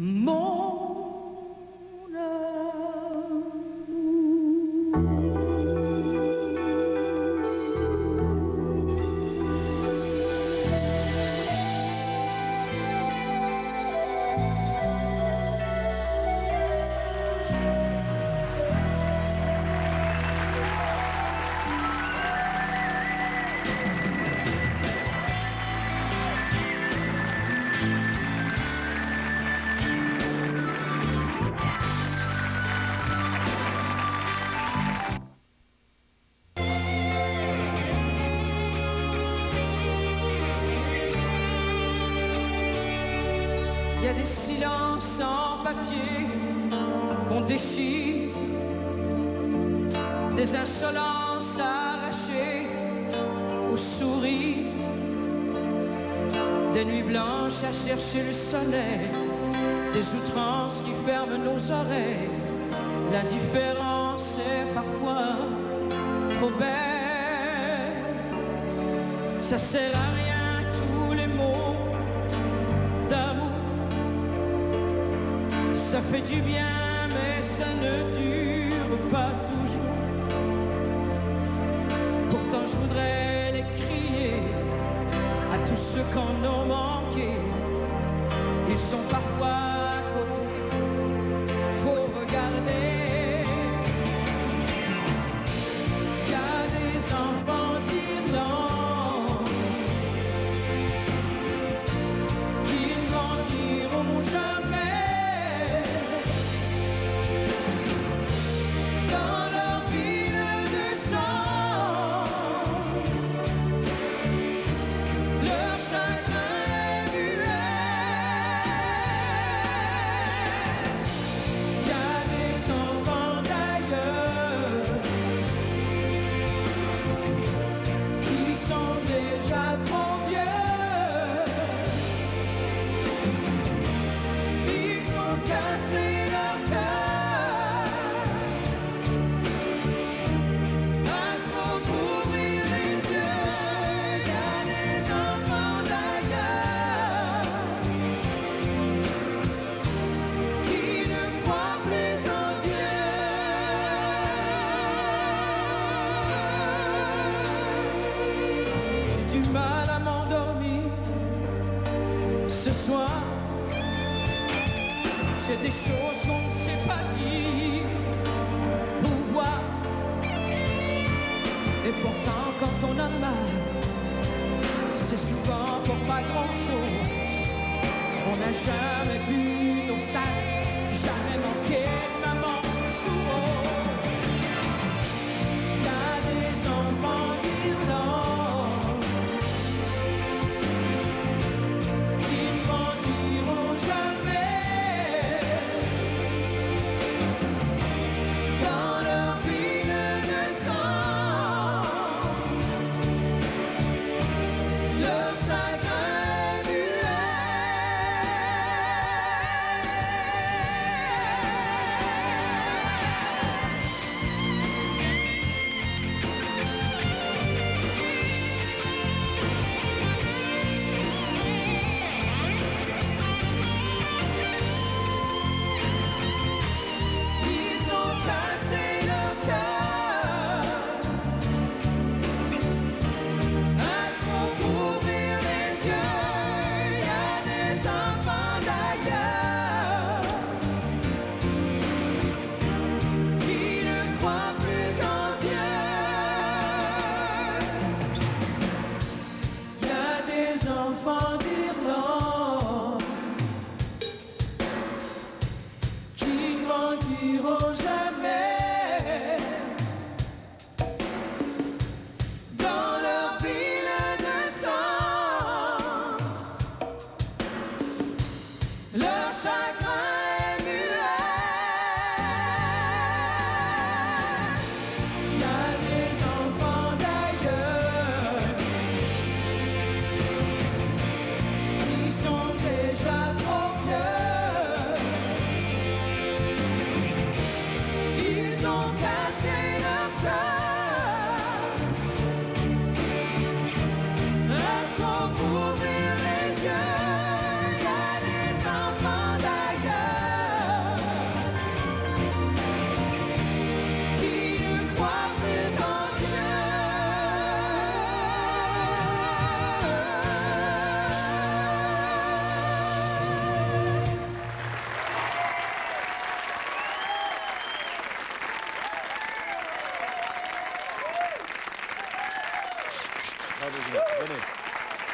mon amour. Il y a des silences en papier qu'on déchire, des insolences arrachées aux souris, des nuits blanches à chercher le soleil, des outrances qui ferment nos oreilles. L'indifférence est parfois trop belle, ça sert à rien tous les mots d'amour. Ça fait du bien, mais ça ne dure pas toujours. Pourtant je voudrais les crier à tous ceux qu'en ont manqué. Ils sont parfois à côté, faut regarder. Il y a des enfants d'Irlande qui ne grandiront jamais. C'est des choses qu'on ne sait pas dire ou voir. Et pourtant quand on a mal, c'est souvent pour pas grand chose. On n'a jamais bu d'eau sale, jamais manqué de maman jour. Il y a des enfants d'Irlande qui ne grandiront jamais.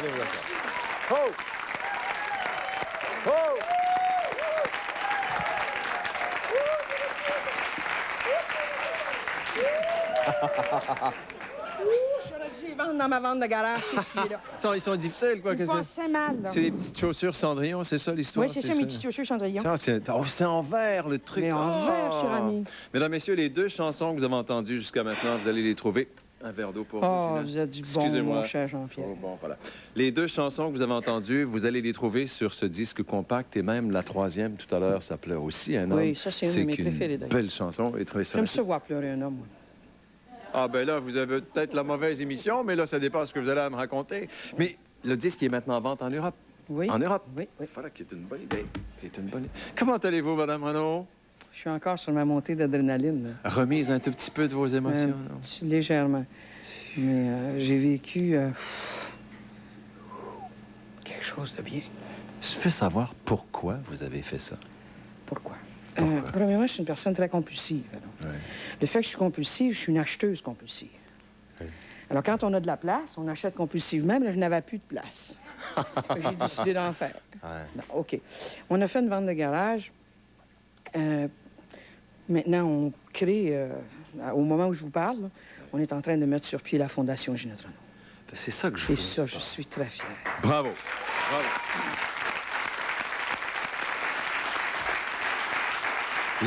Venez vous asseoir. Oh! Oh! J'aurais dû les vendre dans ma vente de garage, c'est celui-là. Ils sont difficiles, quoi. Ils me passaient mal, là. C'est des petites chaussures Cendrillon, c'est ça l'histoire? Oui, c'est ça, mes petites chaussures Cendrillon. C'est en vert, le truc. Mais en vert, cher ami. Mesdames, messieurs, les 2 chansons que vous avez entendues jusqu'à maintenant, vous allez les trouver. Un verre d'eau pour vous. Oh, vous êtes du bon, mon cher Jean-Pierre. Oh, bon, voilà. Les 2 chansons que vous avez entendues, vous allez les trouver sur ce disque compact et même la 3e tout à l'heure, ça pleure aussi un homme. Oui, ça, c'est une de mes préférées, d'ailleurs. Belle chanson. J'aime ça voir pleurer un homme. Ah, ben là, vous avez peut-être la mauvaise émission, mais là, ça dépend de ce que vous allez à me raconter. Mais le disque est maintenant en vente en Europe. Oui. En Europe? Oui, oui. Voilà, qui est une bonne idée. Comment allez-vous, Madame Renaud? Je suis encore sur ma montée d'adrénaline. Remise un tout petit peu de vos émotions, non? Légèrement. Mais j'ai vécu quelque chose de bien. Je veux savoir pourquoi vous avez fait ça. Pourquoi? Premièrement, je suis une personne très compulsive. Ouais. Le fait que je suis compulsive, je suis une acheteuse compulsive. Oui. Alors, quand on a de la place, on achète compulsivement, mais là, je n'avais plus de place. J'ai décidé d'en faire. Ouais. Non, OK. On a fait une vente de garage. Maintenant, on crée, au moment où je vous parle, là, on est en train de mettre sur pied la Fondation Ginette Renault. C'est ça que je Et veux. ça, je suis très fier. Bravo. Bravo.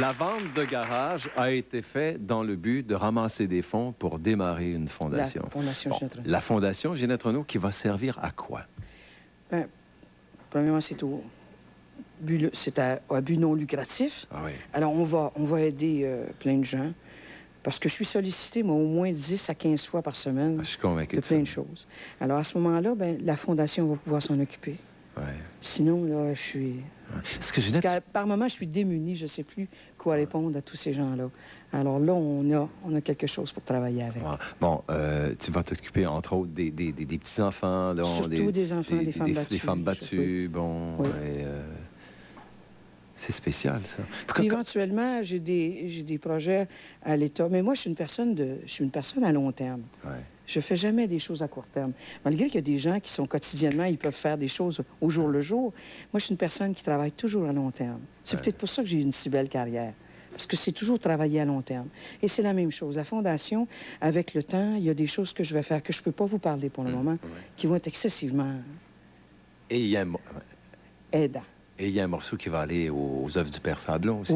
La vente de garage a été faite dans le but de ramasser des fonds pour démarrer une fondation. La Fondation Ginette Renault. La Fondation Ginette Renault qui va servir à quoi? Bien, premièrement, c'est à but non lucratif. Ah oui. Alors, on va aider plein de gens. Parce que je suis sollicité, moi, au moins 10 à 15 fois par semaine. Je suis convaincu de plein de choses. Alors, à ce moment-là, ben, la Fondation va pouvoir s'en occuper. Ouais. Sinon, là, je suis... Est-ce que Ginette... Par moment, je suis démunie. Je ne sais plus quoi répondre à tous ces gens-là. Alors là, on a quelque chose pour travailler avec. Ouais. Bon, tu vas t'occuper, entre autres, des petits-enfants. Surtout des enfants, des femmes battues. Des femmes battues, bon... Oui. C'est spécial, ça. Puis éventuellement, j'ai des projets à l'État. Mais moi, je suis une personne à long terme. Ouais. Je fais jamais des choses à court terme. Malgré qu'il y a des gens qui sont quotidiennement, ils peuvent faire des choses au jour le jour. Moi, je suis une personne qui travaille toujours à long terme. C'est peut-être pour ça que j'ai une si belle carrière. Parce que c'est toujours travailler à long terme. Et c'est la même chose. La Fondation, avec le temps, il y a des choses que je vais faire que je ne peux pas vous parler pour le moment, qui vont être excessivement aidants. Et il y a un morceau qui va aller aux œuvres du Père Sablon aussi.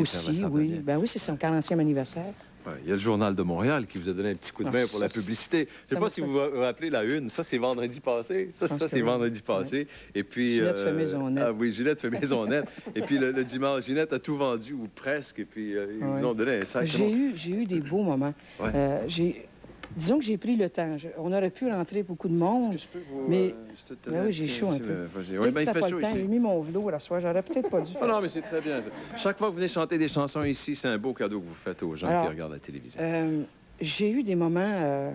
Oui. Ben oui, c'est son 40e anniversaire. Ouais, il y a le Journal de Montréal qui vous a donné un petit coup de main pour la publicité. Je ne sais pas si vous vous rappelez la une. Ça, c'est vendredi passé. Ça c'est vendredi passé. Et puis... Ginette fait maisonnette. Ah oui, Ginette fait maisonnette. Et puis le dimanche, Ginette a tout vendu, ou presque. Et puis ils vous ont donné un sac. J'ai eu des beaux moments. Ouais. Disons que j'ai pris le temps. On aurait pu rentrer beaucoup de monde. Est-ce que je peux vous... Mais oui, j'ai chaud un peu. Oui, ben, il fait chaud ici. J'ai mis mon velours à soir. J'aurais peut-être pas dû. Non, mais c'est très bien. Chaque fois que vous venez chanter des chansons ici, c'est un beau cadeau que vous faites aux gens qui regardent la télévision. J'ai eu des moments,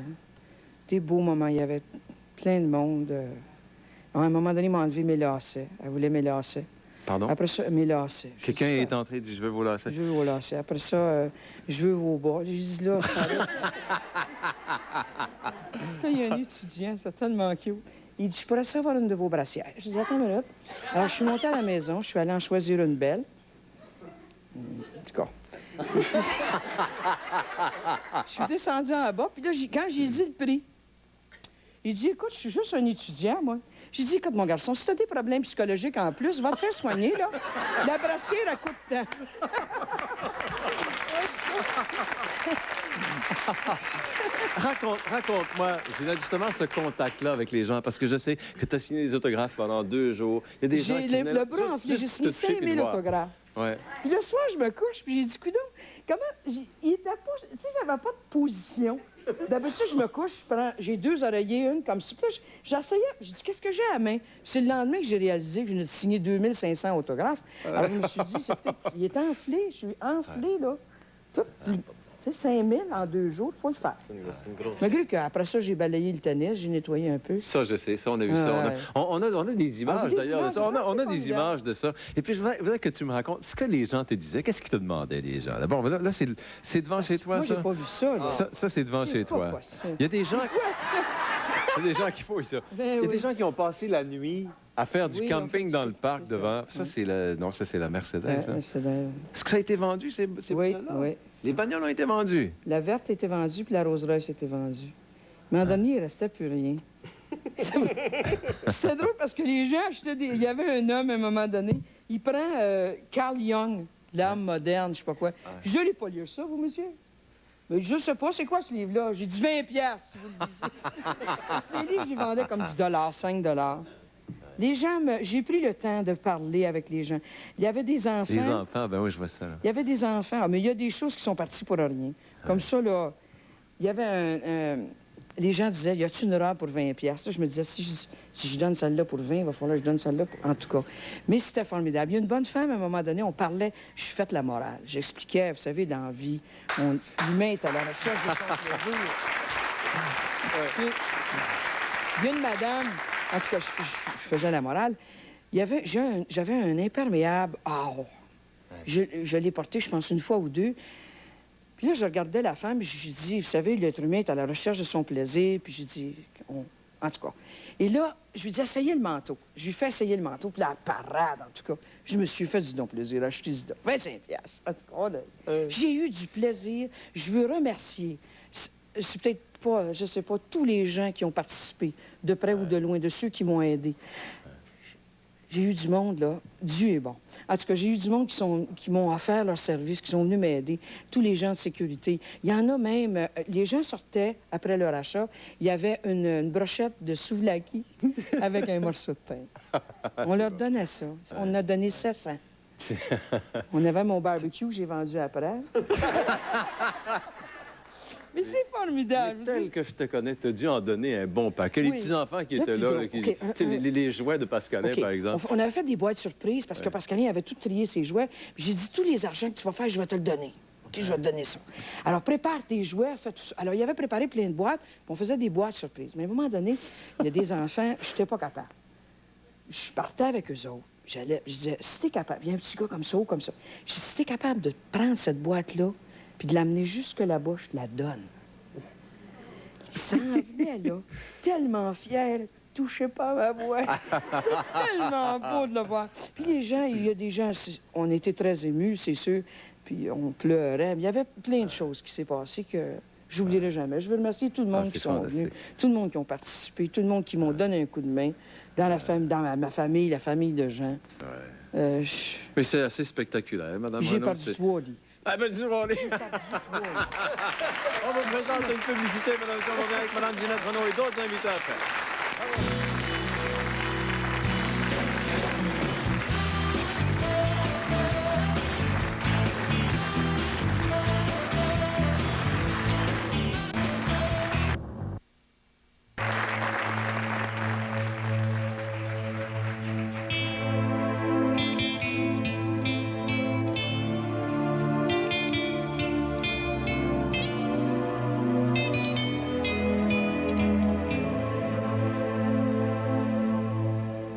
des beaux moments. Il y avait plein de monde. À un moment donné, ils m'ont enlevé mes lacets. Elle voulait mes lacets. Pardon? Après ça, mes lacets. Quelqu'un est entré et dit « Je veux vos lacets ». Je veux vos lacets. Après ça, je veux vos bas. J'ai dit là, ça il y a un étudiant, c'est tellement cute. Il dit « Je pourrais savoir une de vos brassières ». Je dis « Attends une minute ». Alors, je suis montée à la maison, je suis allée en choisir une belle. En tout cas. Je suis descendue en bas, puis là, quand j'ai dit le prix, il dit « Écoute, je suis juste un étudiant, moi ». J'ai dit, écoute, mon garçon, si tu as des problèmes psychologiques en plus, va te faire soigner, là. La brassière, elle coûte tant. Raconte-moi, j'ai justement ce contact-là avec les gens, parce que je sais que tu as signé des autographes pendant 2 jours. Il y a des gens qui... J'ai le bras enflé, j'ai signé 5000 autographes. Ouais. Puis le soir, je me couche, puis j'ai dit, coudonc, comment... Il était pas... Tu sais, j'avais pas de position. D'habitude, je me couche, j'ai 2 oreillers, une comme ça. Puis j'essayais, j'ai dit, qu'est-ce que j'ai à la main? C'est le lendemain que j'ai réalisé que je venais de signer 2500 autographes. Alors, je me suis dit, c'est peut-être... Il est enflé, je suis enflé, là. Tout, tu sais, 5000 en 2 jours, il faut le faire. C'est une grosse... Malgré qu'après ça, j'ai balayé le tennis, j'ai nettoyé un peu. Ça, je sais, ça, on a vu ça. On a des images, d'ailleurs, de ça. On a des images de ça. Et puis, je voudrais que tu me racontes ce que les gens te disaient. Qu'est-ce qu'ils te demandaient, les gens? D'abord, là c'est devant chez toi, ça? Moi, j'ai pas vu ça, là. Ça, c'est devant chez toi. Il y a des gens... Il y a des gens qui fouillent ça. Ben Il y a oui. des gens qui ont passé la nuit à faire du Oui, camping dans le parc c'est ça. devant. Ça, c'est la... Non, ça, c'est la Mercedes. Hein. Mercedes. Est-ce que ça a été vendu, ces Oui, bagnoles-là? oui. Les bagnoles ont été vendues. La verte était vendue, puis la Rolls-Royce était vendue. Mais à un moment donné, il ne restait plus rien. C'était drôle parce que les gens achetaient des... Il y avait un homme, à un moment donné, il prend Carl Jung, l'âme moderne, je sais pas quoi. Je n'ai pas lu ça, vous, monsieur? Mais je sais pas, c'est quoi ce livre-là? J'ai dit 20 piastres, si vous le lisez. C'était des livres que je vendais comme 10 5 Les gens, j'ai pris le temps de parler avec les gens. Il y avait des enfants. Les enfants, ben oui, je vois ça. Là. Il y avait des enfants. Ah, mais il y a des choses qui sont parties pour rien. Comme ça, là, il y avait les gens disaient, y a-tu une robe pour 20 piastres? Là, je me disais, si je donne celle-là pour 20, il va falloir que je donne celle-là pour... En tout cas. Mais c'était formidable. Il y a une bonne femme, à un moment donné, on parlait, je suis faite la morale. J'expliquais, vous savez, dans la vie, l'humain est à la recherche de son plaisir. Puis, il y a une madame, en tout cas, je faisais la morale, j'avais un imperméable or. Je l'ai porté, je pense, une fois ou deux. Puis là, je regardais la femme, et je lui dis, vous savez, l'être humain est à la recherche de son plaisir. Puis je dis, en tout cas. Et là, je lui dis, essayez le manteau. Je lui fais essayer le manteau, puis la parade, en tout cas. Je me suis fait du don plaisir, acheté du don. 25 piastres. En tout cas, j'ai eu du plaisir. Je veux remercier. C'est peut-être pas, je sais pas, tous les gens qui ont participé, de près ou de loin, de ceux qui m'ont aidé. J'ai eu du monde, là. Dieu est bon. En tout cas, j'ai eu du monde qui m'ont offert leur service, qui sont venus m'aider. Tous les gens de sécurité. Il y en a même... les gens sortaient après leur achat. Il y avait une brochette de souvlaki avec un morceau de pain. On leur donnait ça. On en a donné 700. On avait mon barbecue que j'ai vendu après. Mais c'est formidable. Mais tel que je te connais, tu as dû en donner un bon paquet. Les petits-enfants qui étaient là, les jouets de Pascalin, par exemple. On avait fait des boîtes surprises parce que Pascalin avait tout trié ses jouets. J'ai dit, tous les argents que tu vas faire, je vais te le donner. OK, je vais te donner ça. Alors, prépare tes jouets, fais tout ça. Alors, il avait préparé plein de boîtes, puis on faisait des boîtes surprises. Mais à un moment donné, il y a des enfants, je n'étais pas capable. Je partais avec eux autres. Je disais, si t'es capable, il y a un petit gars comme ça ou comme ça. Je dis, si t'es capable de prendre cette boîte-là, puis de l'amener jusque là-bas, je te la donne. Il s'en venait, là, tellement fier, touchez pas à ma boîte. C'est tellement beau de le voir. Puis les gens, il y a des gens, on était très émus, c'est sûr, puis on pleurait. Il y avait plein de choses qui s'est passées que j'oublierai jamais. Je veux remercier tout le monde qui sont venus, tout le monde qui ont participé, tout le monde qui m'ont donné un coup de main, dans ma famille, la famille de Jean. Mais c'est assez spectaculaire, Madame Renaud. J'ai perdu 3 livres. Ah ben, on vous présente une publicité, Madame. On revient avec Madame Ginette Renaud et d'autres invités après.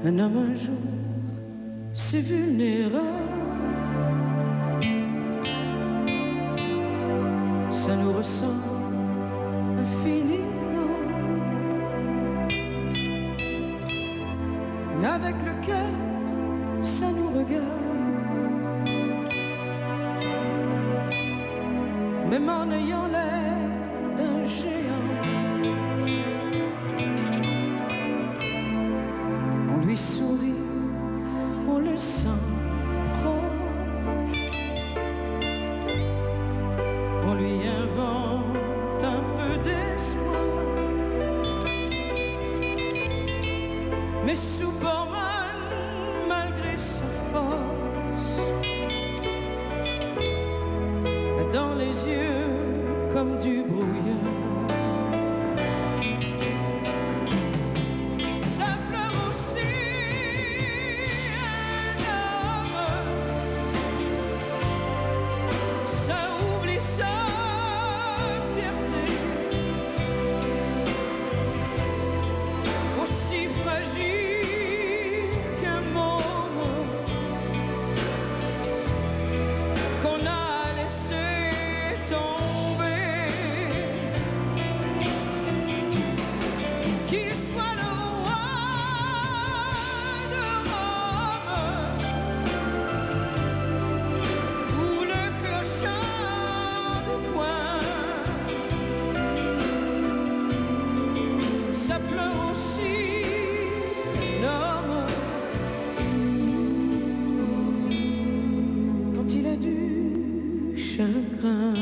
Un homme un jour si vulnérable, ça nous ressemble infiniment, mais avec le cœur, ça nous regarde, même en ayant l'air d'un géant. On lui sourit, on le sent proche, on lui invente un peu d'espoir, mais Superman, malgré sa force, a dans les yeux comme du brouillard. quand il a du chagrin.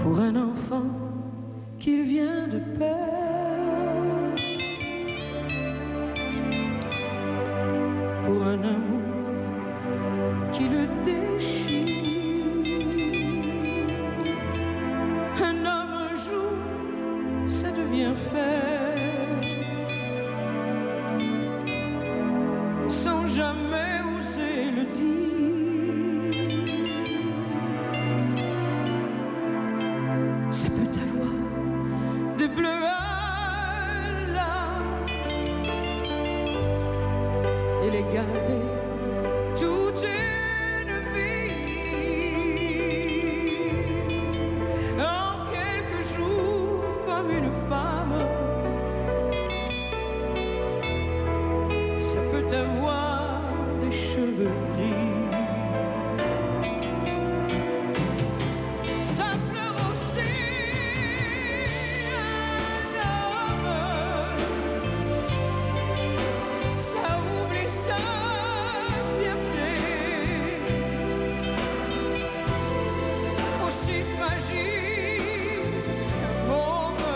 Pour un enfant qu'il vient de perdre, pour un amour qui le déchire. Un homme un jour, ça devient faire, sans jamais oser le dire. Ça peut avoir des bleus à l'âme et les garder toute une vie. En quelques jours, comme une femme, ça peut avoir des cheveux gris. Ça pleure aussi un homme, ça oublie sa fierté, aussi fragile qu'un môme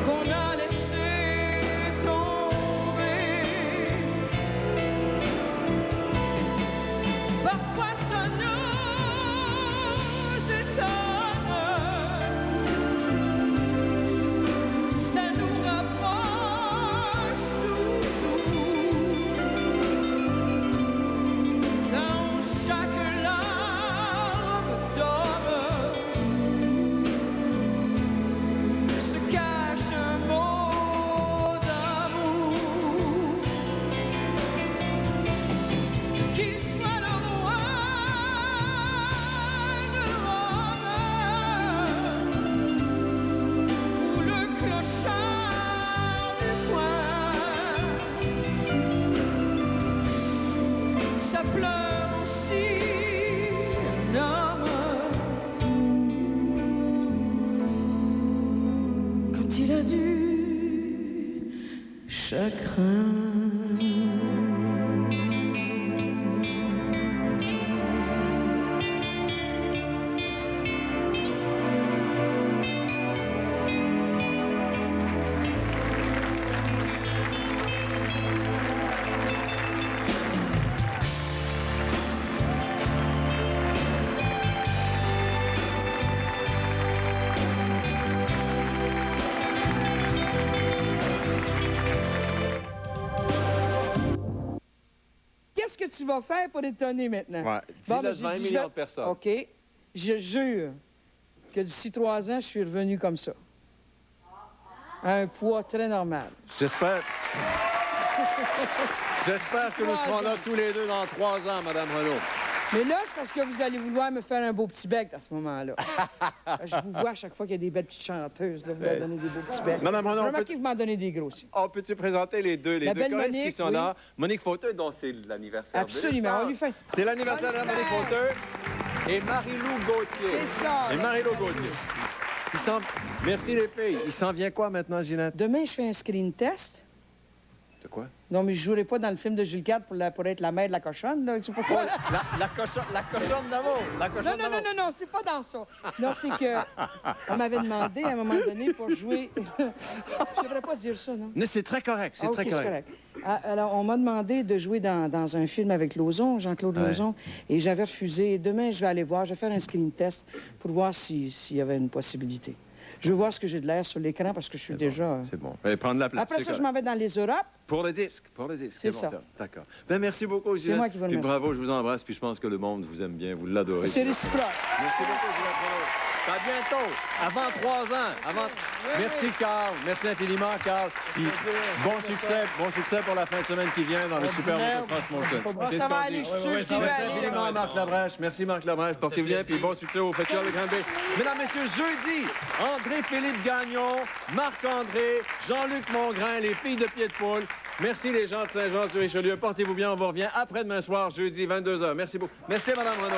qu'on a laissé tomber. Parfois ça nous étonne, ça nous rapproche toujours. Dans chaque larme d'homme se cache un mot d'amour. Qu'il soit le roi de Rome ou le clochard du coin, ça pleure aussi un homme quand il a du chagrin. Qu'est-ce que tu vas faire pour étonner maintenant? Ouais. Bon, Dis-le ben, devant j'ai 1 dit, million je de vais- personnes. OK. Je jure que d'ici 3 ans, je suis revenu comme ça. À un poids très normal. J'espère. J'espère que nous serons là tous les deux dans 3 ans, Madame Renaud. Mais là, c'est parce que vous allez vouloir me faire un beau petit bec à ce moment-là. Je vous vois à chaque fois qu'il y a des belles petites chanteuses, là, vous leur donnez des beaux petits becs. Madame Renaud, Remarquez que vous m'en donnez des gros aussi. on peut-tu présenter les deux La belle choristes qui Monique, sont oui. là? Monique Fauteuil, dont c'est l'anniversaire. Absolument, on lui fait... C'est l'anniversaire de Monique Fauteuil et Marie-Lou Gauthier. C'est ça. Et Marie-Lou Gauthier. Merci les filles. Il s'en vient quoi maintenant, Ginette? Demain, je fais un screen test. De quoi? Non, mais je jouerai pas dans le film de Jules IV pour être la mère de la cochonne, là. C'est pas quoi. La cochonne d'amour. La cochonne Non, non, d'amour. non, non, non, c'est pas dans ça. Non, c'est que on m'avait demandé à un moment donné pour jouer. Je devrais pas dire ça, non? Mais c'est très correct, c'est Ah, très OK, correct. Ah, alors, on m'a demandé de jouer dans un film avec Lauzon, Jean-Claude Ouais. Lauzon, et j'avais refusé. Demain, je vais aller voir, je vais faire un screen test pour voir s'il y avait une possibilité. Je veux voir ce que j'ai de l'air sur l'écran parce que je suis déjà... C'est bon. Allez, prendre la place. Après c'est ça, je correct. m'en vais dans les Europes. Pour le disque, C'est bon, ça. D'accord. Ben, merci beaucoup, Ginette. moi qui vous Puis remercie. bravo, je vous embrasse, puis je pense que le monde vous aime bien, vous l'adorez. C'est réciproque. Merci beaucoup, Ginette Renaud. À bientôt, avant 3 ans. Merci, Carl. Merci infiniment, Carl. Puis, bon succès pour la fin de semaine qui vient dans le Super Moto France Motion. Ah, ça va aller, je suis sûr, je Merci vais aller. infiniment, Marc Labrèche. Merci, Marc Labrèche. Portez-vous bien, puis bon succès au Festival de Granby. Mesdames, Messieurs, jeudi, André-Philippe Gagnon, Marc-André, Jean-Luc Mongrain, les filles de Pied de Poule. Merci les gens de Saint-Jean-sur-Richelieu. Portez-vous bien, on vous revient après-demain soir, jeudi, 22h. Merci beaucoup. Merci à Mme Renaud.